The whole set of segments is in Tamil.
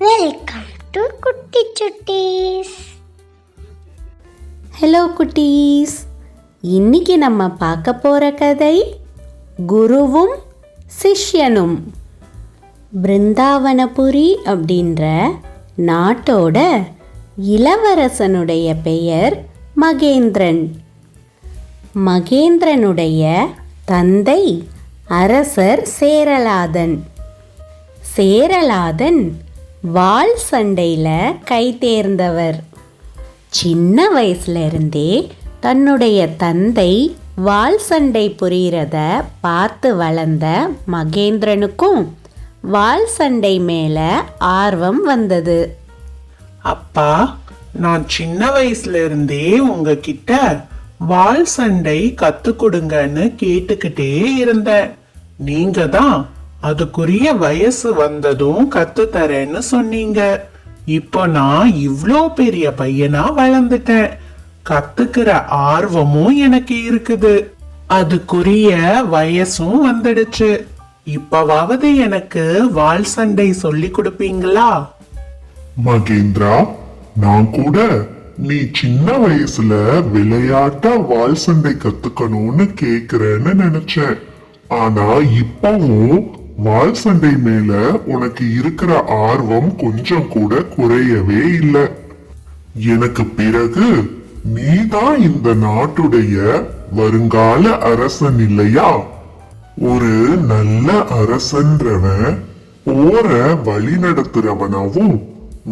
வெல்கம் டு குட்டி சுட்டீஸ். ஹலோ குட்டீஸ், இன்னைக்கு நம்ம பார்க்க போகிற கதை குருவும் சிஷ்யனும். பிருந்தாவனபுரி அப்படின்ற நாட்டோட இளவரசனுடைய பெயர் மகேந்திரன். மகேந்திரனுடைய தந்தை அரசர் சேரலாதன். சேரலாதன் வாள் சண்டையில் கை தேர்ந்தவர். சின்ன வயசுல இருந்தே தன்னுடைய தந்தை வாள் சண்டை புரிகிறத பார்த்து வளர்ந்த மகேந்திரனுக்கும் வாள் சண்டை மேல ஆர்வம் வந்தது. அப்பா, நான் சின்ன வயசுல இருந்தே உங்ககிட்ட வாள் சண்டை கத்து கொடுங்கன்னு கேட்டுக்கிட்டே இருந்தேன். நீங்க தான் அதுக்குரிய வயசு வந்ததும் கத்து தரேன்னு சொன்னீங்க. இப்போ நான் இவ்ளோ பெரிய பையனா வளர்ந்துட்டேன். கத்துக்கிற ஆர்வமும் எனக்கு இருக்குது. அதுக்குரிய வயசும் வந்துடுச்சு. இப்பவாவது எனக்கு வாள் சண்டை சொல்லி கொடுப்பீங்களா? மகேந்திரா, நான் கூட நீ சின்ன வயசுல விளையாட்டா வாள் சண்டை கத்துக்கணும்னு கேக்குறேன்னு நினைச்சேன். ஆனா இப்பவும் வாள் சண்டை மேல உனக்கு இருக்கிற ஆர்வம் கொஞ்சம் கூட குறையவே இல்லை. எனக்கு பிறகு நீதான் இந்த நாட்டுடைய வருங்கால அரசன் இல்லையா? ஒரு நல்ல அரசன்றவன் போற வழி நடத்துறவனாவும்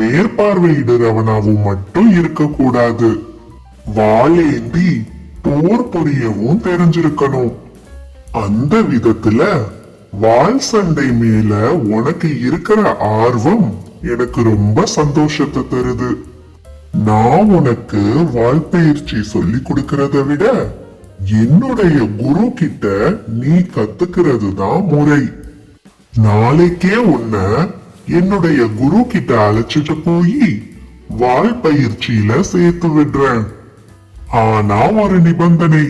மேற்பார்வையிடுறவனாவும் மட்டும் இருக்கக்கூடாது. வாளேந்தி போர் புரியவும் தெரிஞ்சிருக்கணும். அந்த விதத்துல வாள் சண்டை மேல உனக்கு இருக்கிற ஆர்வம் எனக்கு ரொம்ப சந்தோஷத்தை தருது. நான் உனக்கு வாள் பயிற்சி சொல்லி கொடுக்கறத விட என்னுடைய குரு கிட்ட நீ கத்துக்கிறது தான் முறை. நாளைக்கே உன்னை என்னுடைய குரு கிட்ட அழைச்சிட்டு போய் வாள் பயிற்சியில சேர்த்து விடுறேன். ஆனா ஒரு நிபந்தனை,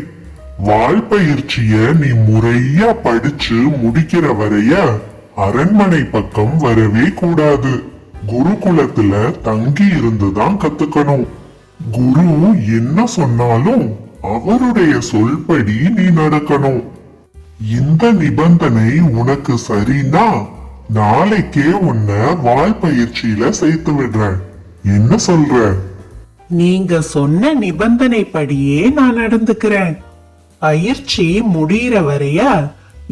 வாள் பயிற்சிய நீ முறையா படிச்சு முடிக்கிற வரைய அரண்மனை பக்கம் வரவே கூடாது. குருகுலத்துல தங்கி இருந்துதான் கத்துக்கணும். குரு என்ன சொன்னாலும் அவருடைய சொல்படி நீ நடக்கணும். இந்த நிபந்தனை உனக்கு சரினா நாளைக்கே உன்னை வாள் பயிற்சியில சேர்த்து விடுறேன். என்ன சொல்ற? நீங்க சொன்ன நிபந்தனைப்படியே நான் நடந்துக்கிறேன். பயிற்சி முடிகிற வரைய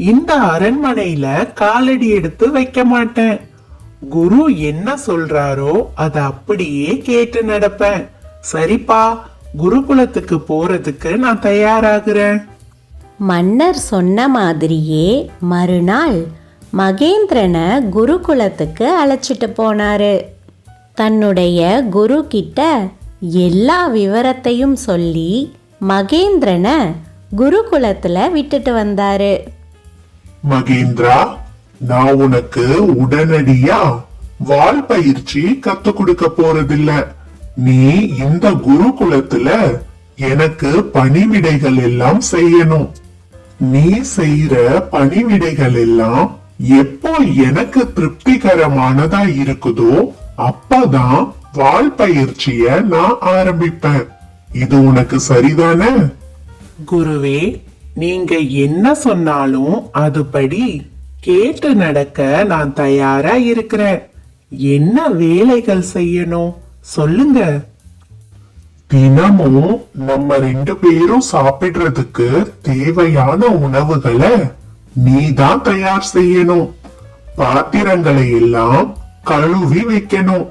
இந்த அரண்மனையில காலடி எடுத்து வைக்க மாட்டேன். குரு என்ன சொல்றாரோ அத அப்படியே கேட்டு நடப்பேன். சரிப்பா, குருகுலத்துக்கு போறதுக்கு நான் தயாராகிறேன். மன்னர் சொன்ன மாதிரியே மறுநாள் மகேந்திரனை குருகுலத்துக்கு அழைச்சிட்டு போனாரு. தன்னுடைய குரு கிட்ட எல்லா விவரத்தையும் சொல்லி மகேந்திரனை குருகுலத்துல விட்டுட்டு வந்தாரு. மகேந்திரா, நான் உனக்கு உடனடியா வாள் பயிற்சி கத்து கொடுக்க போறதில்ல. நீ இந்த குருகுலத்துல எனக்கு பணிவிடைகள் எல்லாம் செய்யணும். நீ செய்யற பணிவிடைகள் எல்லாம் எப்போ எனக்கு திருப்திகரமானதா இருக்குதோ அப்பதான் வாள் பயிற்சிய நான் ஆரம்பிப்பேன். இது உனக்கு சரிதானே? குருவே, நீங்க என்ன சொன்னாலும் அதுபடி கேட்டு நடக்க நான் தயாரா இருக்கிறேன். என்ன வேலைகள் செய்யணும் சொல்லுங்க. தினமும் நம்ம 2 பேரும் சாப்பிடுறதுக்கு தேவையான உணவுகளை நீதான் தயார் செய்யணும். பாத்திரங்களை எல்லாம் கழுவி வைக்கணும்.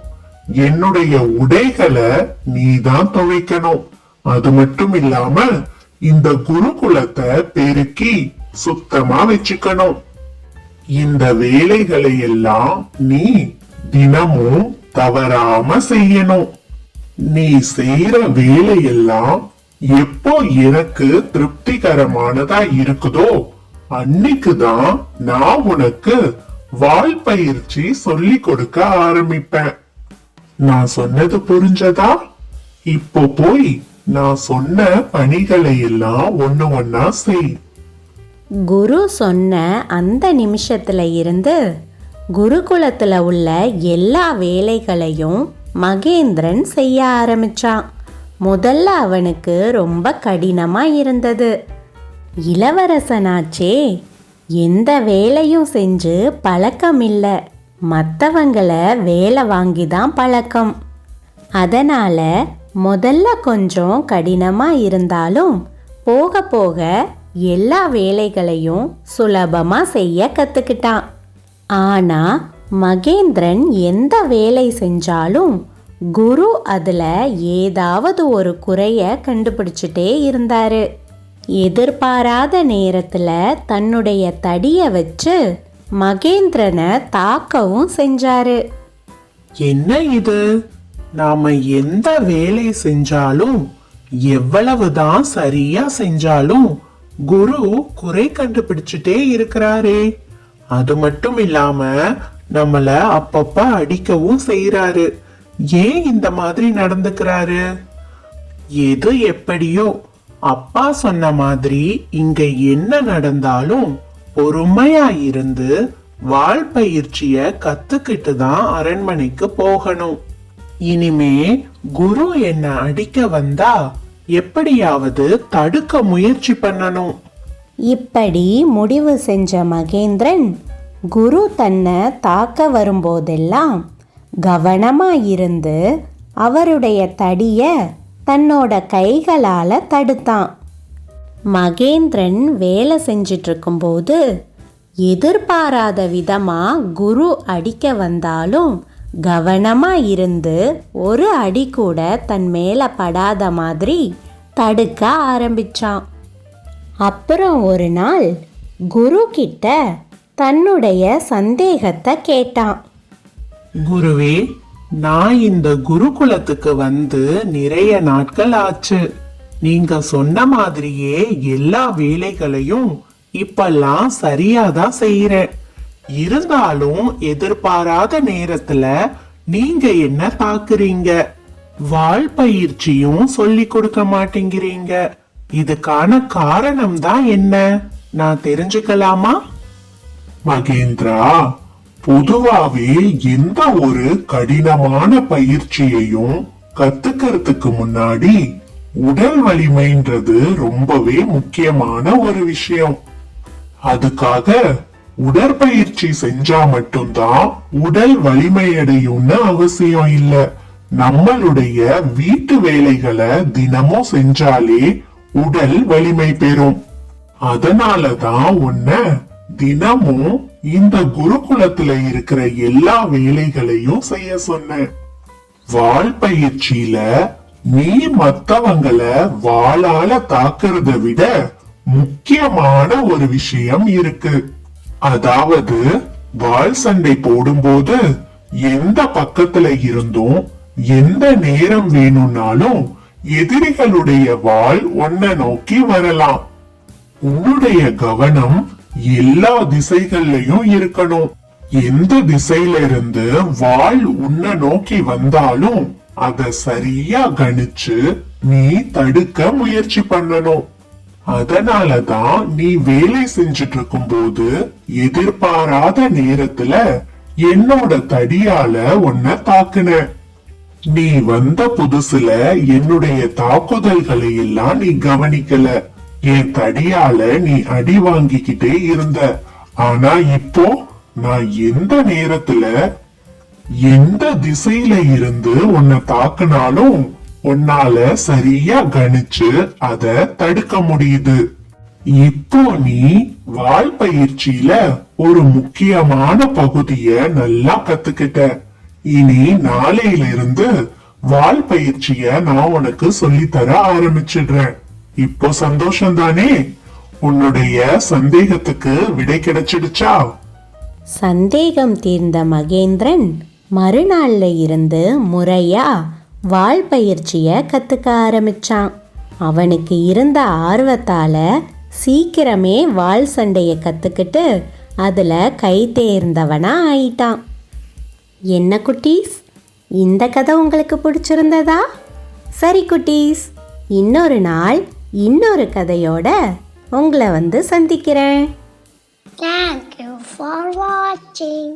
என்னுடைய உடைகளை நீதான் துவைக்கணும். அது மட்டும் இல்லாம இந்த குருகுலத்தை பெருக்கி சுத்தமா வச்சுக்கணும். இந்த வேலைகளை எல்லாம் நீ தினமும் தவறாம செய்யணும். நீ செய்யற வேலையெல்லாம் எப்போ எனக்கு திருப்திகரமானதா இருக்குதோ அன்னைக்குதான் நான் உனக்கு வாள் பயிற்சி சொல்லி கொடுக்க ஆரம்பிப்பேன். நான் சொன்னது புரிஞ்சதா? இப்போ போய் நான் சொன்ன பணிகளை எல்லாம் ஒண்ணு ஒண்ணா செய். குரு சொன்ன அந்த நிமிஷத்துல இருந்து குருகுலத்தில் உள்ள எல்லா வேலைகளையும் மகேந்திரன் செய்ய ஆரம்பிச்சான். முதல்ல அவனுக்கு ரொம்ப கடினமா இருந்தது. இளவரசனாச்சே, எந்த வேலையும் செஞ்சு பழக்கம் இல்லை, மற்றவங்களை வேலை வாங்கி தான் பழக்கம். அதனால முதல்ல கொஞ்சம் கடினமா இருந்தாலும் போக போக எல்லா வேலைகளையும் சுலபமா செய்ய கத்துக்கிட்டான். ஆனா மகேந்திரன் எந்த வேலை செஞ்சாலும் குரு அதுல ஏதாவது ஒரு குறைய கண்டுபிடிச்சிட்டே இருந்தாரு. எதிர்பாராத நேரத்துல தன்னுடைய தடியை வச்சு மகேந்திரனை தாக்கவும் செஞ்சாரு. என்ன இது? நாம எந்த வேலை செஞ்சாலும் எவ்வளவுதான் சரியா செஞ்சாலும் குரு குறை கண்டுபிடிச்சிட்டே இருக்கிறாரே. அது மட்டும் இல்லாம நம்மள அப்பப்ப அடிக்கவும் செய்யறாரு. ஏன் இந்த மாதிரி நடந்துக்கிறாரு? எது எப்படியோ, அப்பா சொன்ன மாதிரி இங்க என்ன நடந்தாலும் பொறுமையா இருந்து வாள் பயிற்சிய கத்துக்கிட்டு தான் அரண்மனைக்கு போகணும். இனிமே குரு என்ன அடிக்க வந்தா எப்படியாவது தடுக்க முயற்சி பண்ணணும். இப்படி முடிவு செஞ்ச மகேந்திரன் குரு தன்னை தாக்க வரும்போதெல்லாம் கவனமா இருந்து அவருடைய தடிய தன்னோட கைகளால தடுத்தான். மகேந்திரன் வேலை செஞ்சிட்டு இருக்கும்போது எதிர்பாராத விதமா குரு அடிக்க வந்தாலும் கவனமா இருந்து ஒரு அடி கூட தன் மேல படாத மாதிரி தடுக்க ஆரம்பிச்சான். அப்புறம் ஒரு நாள் குரு கிட்ட தன்னுடைய சந்தேகத்தை கேட்டான். குருவே, நான் இந்த குருகுலத்துக்கு வந்து நிறைய நாட்கள் ஆச்சு. நீங்க சொன்ன மாதிரியே எல்லா வேலைகளையும் இப்பெல்லாம் சரியாதான் செய்யறேன். இருந்தாலும் எதிர்பாராத நேரத்துல நீங்க என்ன தாக்குறீங்க, வாள் பயிற்சியும் சொல்லி கொடுக்க மாட்டேங்கிறீங்க. இதுக்கான காரணம் தான் என்ன, நான் தெரிஞ்சுக்கலாமா? மகேந்திரா, பொதுவாவே எந்த ஒரு கடினமான பயிற்சியையும் கத்துக்கிறதுக்கு முன்னாடி உடல் வலிமைன்றது ரொம்பவே முக்கியமான ஒரு விஷயம். அதுக்காக உடற்பயிற்சி செஞ்சா மட்டும்தான் உடல் வலிமையடையும்னு அவசியம் இல்ல. நம்மளுடைய வீட்டு வேலைகளை தினமும் செஞ்சாலே உடல் வலிமை பெறும். அதனாலதான் உன்னை தினமும் இந்த குருகுலத்துல இருக்கிற எல்லா வேலைகளையும் செய்ய சொன்னேன். வாள் பயிற்சியில நீ மத்தவங்களை வாளால தாக்குறத விட முக்கியமான ஒரு விஷயம் இருக்கு. அதாவது வாள் சண்டை போடும்போது எந்த பக்கத்துல இருந்தும் எந்த நேரம் வேணும்னாலும் எதிரிகளுடைய வாள் உன்னை நோக்கி வரலாம். உன்னுடைய கவனம் எல்லா திசைகள்லயும் இருக்கணும். எந்த திசையில இருந்து வாள் உன்னை நோக்கி வந்தாலும் அத சரியா கணிச்சு நீ தடுக்க முயற்சி பண்ணணும். அதனாலதான் நீ வேலை செஞ்சுட்டு இருக்கும் போது எதிர்பாராத நேரத்துல என்னோட தடியால உன்னை தாக்குன. நீ வந்த புதுசுல என்னுடைய தாக்குதல்களை எல்லாம் நீ கவனிக்கல. என் தடியால நீ அடி வாங்கிக்கிட்டே இருந்த. ஆனா இப்போ நான் எந்த நேரத்துல எந்த திசையில இருந்து உன்னை தாக்குனாலும் உன்னால சரியா கணிச்சு அத தடுக்க முடியுது. இப்போ நீ வாள் பயிற்சியில ஒரு முக்கியமான பகுதிய நல்லா கத்துக்கிட்ட. இனி நாளையில இருந்து வாள் பயிற்சிய நான் உனக்கு சொல்லித்தர ஆரம்பிச்சிடுறேன். இப்போ சந்தோஷம் தானே? உன்னுடைய சந்தேகத்துக்கு விடை கிடைச்சிடுச்சா? சந்தேகம் தீர்ந்த மகேந்திரன் மறுநாள்ல இருந்து முறையா வாள் பயிற்சிய கத்துக்க ஆரம்பிச்சான். அவனுக்கு இருந்த ஆர்வத்தால சீக்கிரமே வாள் சண்டைய கத்துக்கிட்டு அதுல கை தேர்ந்தவனா ஆயிட்டான். என்ன குட்டீஸ், இந்த கதை உங்களுக்கு பிடிச்சிருந்ததா? சரி குட்டீஸ், இன்னொரு நாள் இன்னொரு கதையோட உங்களை வந்து சந்திக்கிறேன். Thank you for watching.